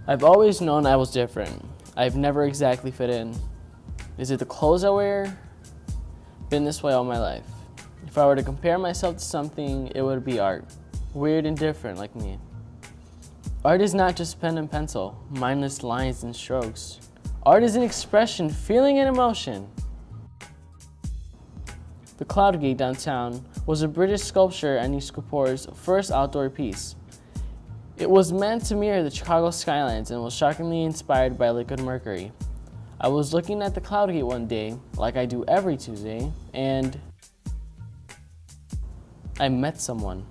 I've always known I was different. I've never exactly fit in. Is it the clothes I wear? Been this way all my life. If I were to compare myself to something, it would be art. Weird and different like me. Art is not just pen and pencil, mindless lines and strokes. Art is an expression, feeling and emotion. The Cloud Gate downtown was a British sculptor Anish Kapoor's first outdoor piece. It was meant to mirror the Chicago skylines and was shockingly inspired by liquid mercury. I was looking at the Cloud Gate one day, like I do every Tuesday, and I met someone.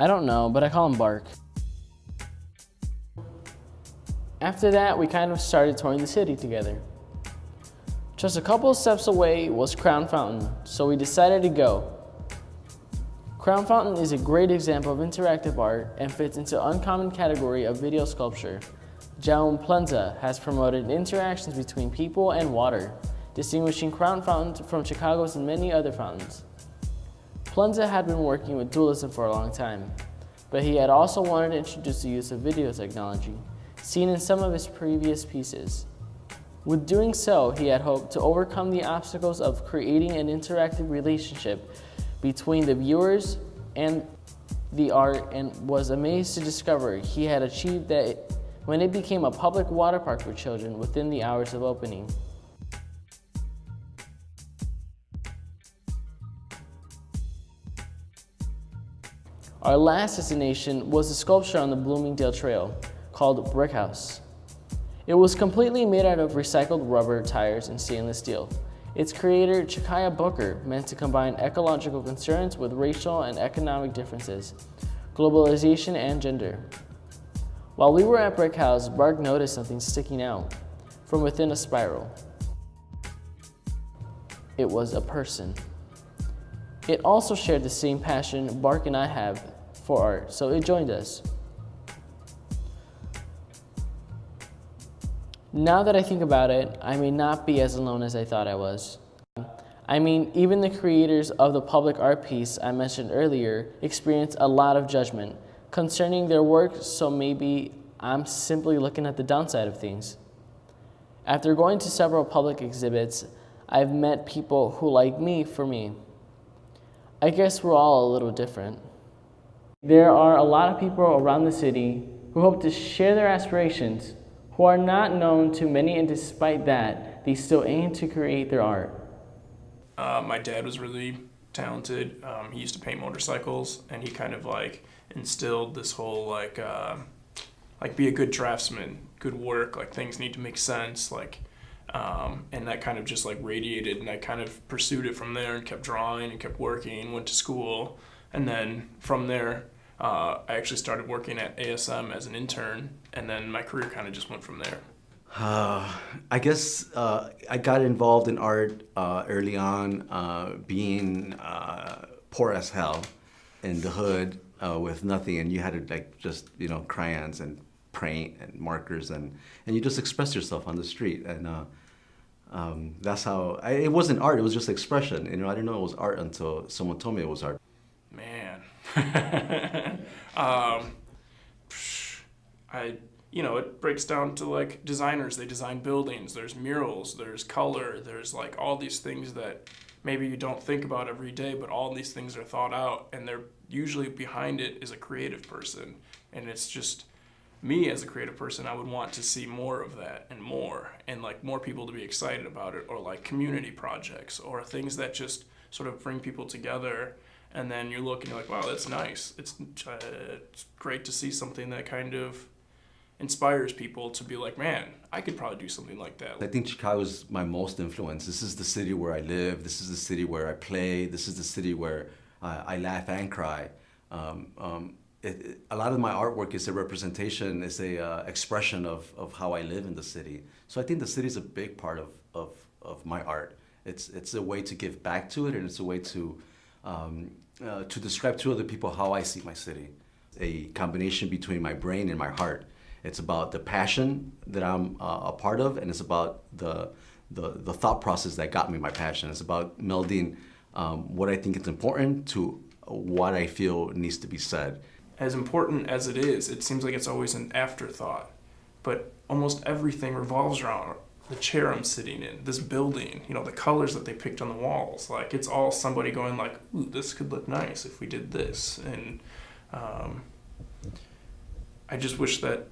I don't know, but I call him Bark. After that, we kind of started touring the city together. Just a couple of steps away was Crown Fountain, so we decided to go. Crown Fountain is a great example of interactive art and fits into the uncommon category of video sculpture. Jaume Plensa has promoted interactions between people and water, distinguishing Crown Fountain from Chicago's and many other fountains. Plensa had been working with dualism for a long time, but he had also wanted to introduce the use of video technology, seen in some of his previous pieces. With doing so, he had hoped to overcome the obstacles of creating an interactive relationship between the viewers and the art, and was amazed to discover he had achieved that when it became a public water park for children within the hours of opening. Our last destination was a sculpture on the Bloomingdale Trail called Brick House. It was completely made out of recycled rubber tires and stainless steel. Its creator, Chakaya Booker, meant to combine ecological concerns with racial and economic differences, globalization, and gender. While we were at Brick House, Bark noticed something sticking out from within a spiral. It was a person. It also shared the same passion Bark and I have for art, so it joined us. Now that I think about it, I may not be as alone as I thought I was. I mean, even the creators of the public art piece I mentioned earlier experienced a lot of judgment concerning their work, so maybe I'm simply looking at the downside of things. After going to several public exhibits, I've met people who like me for me. I guess we're all a little different. There are a lot of people around the city who hope to share their aspirations, who are not known to many, and despite that, they still aim to create their art. My dad was really talented. He used to paint motorcycles, and he kind of like instilled this whole like be a good draftsman, good work, like things need to make sense, and that kind of just like radiated, and I kind of pursued it from there and kept drawing and kept working, went to school, and then from there, I actually started working at ASM as an intern, and then my career kind of just went from there. I guess I got involved in art early on, being poor as hell in the hood with nothing, and you had to like just crayons and paint and markers, and you just express yourself on the street, and that's how it wasn't art. It was just expression. I didn't know it was art until someone told me it was art. Man. It breaks down to like designers. They design buildings, there's murals, there's color, there's like all these things that maybe you don't think about every day, but all these things are thought out, and they're usually behind it is a creative person. And it's just me as a creative person, I would want to see more of that and like more people to be excited about it, or like community projects or things that just sort of bring people together. And then you look and you're like, wow, that's nice. It's great to see something that kind of inspires people to be like, man, I could probably do something like that. I think Chicago is my most influence. This is the city where I live. This is the city where I play. This is the city where I laugh and cry. A lot of my artwork is a representation, is a expression of how I live in the city. So I think the city is a big part of my art. It's a way to give back to it, and it's a way to describe to other people how I see my city. A combination between my brain and my heart. It's about the passion that I'm a part of, and it's about the thought process that got me my passion. It's about melding what I think is important to what I feel needs to be said. as important as it is, it seems like it's always an afterthought. But almost everything revolves around the chair I'm sitting in, this building, you know, the colors that they picked on the walls. Like, it's all somebody going like, ooh, this could look nice if we did this. And I just wish that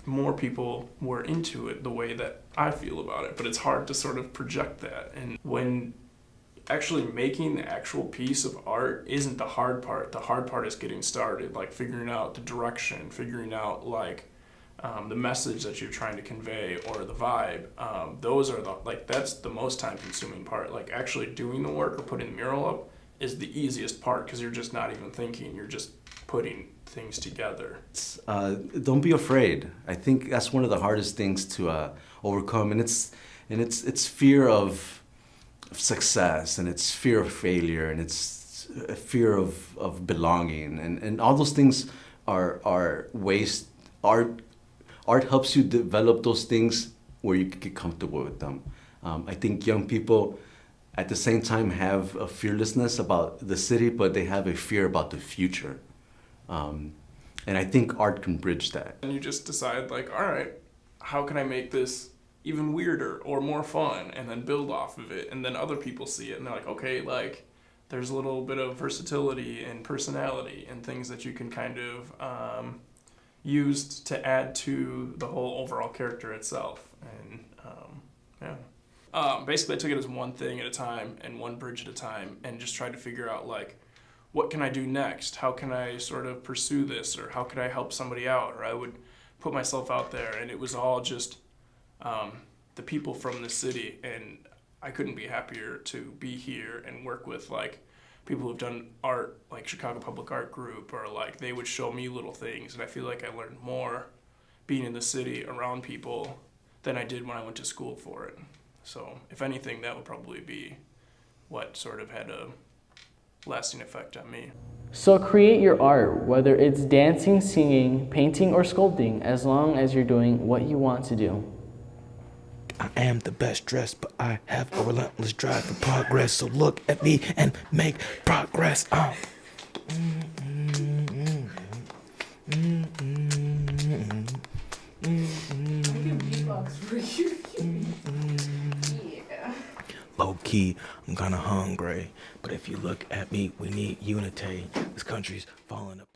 more people were into it the way that I feel about it. But it's hard to sort of project that. And when actually making the actual piece of art isn't the hard part. The hard part is getting started, like figuring out the direction, figuring out like the message that you're trying to convey or the vibe. Those are that's the most time consuming part. Like actually doing the work or putting the mural up is the easiest part because you're just not even thinking, you're just putting things together. Don't be afraid. I think that's one of the hardest things to overcome, and it's fear of success, and it's fear of failure, and it's a fear of belonging, and all those things are ways. Art helps you develop those things where you can get comfortable with them. I think young people at the same time have a fearlessness about the city, but they have a fear about the future. And I think art can bridge that. And you just decide like, all right, how can I make this even weirder or more fun, and then build off of it, and then other people see it and they're like, okay, like there's a little bit of versatility and personality and things that you can kind of use to add to the whole overall character itself. And basically I took it as one thing at a time and one bridge at a time, and just tried to figure out like, what can I do next? How can I sort of pursue this, or how could I help somebody out? Or I would put myself out there, and it was all just the people from the city, and I couldn't be happier to be here and work with like people who've done art, like Chicago Public Art Group, or like they would show me little things, and I feel like I learned more being in the city around people than I did when I went to school for it. So if anything, that would probably be what sort of had a lasting effect on me. So create your art, whether it's dancing, singing, painting, or sculpting, as long as you're doing what you want to do. I am the best dressed, but I have a relentless drive for progress. So look at me and make progress. Low key, I'm kinda hungry, but if you look at me, we need unity. This country's falling apart.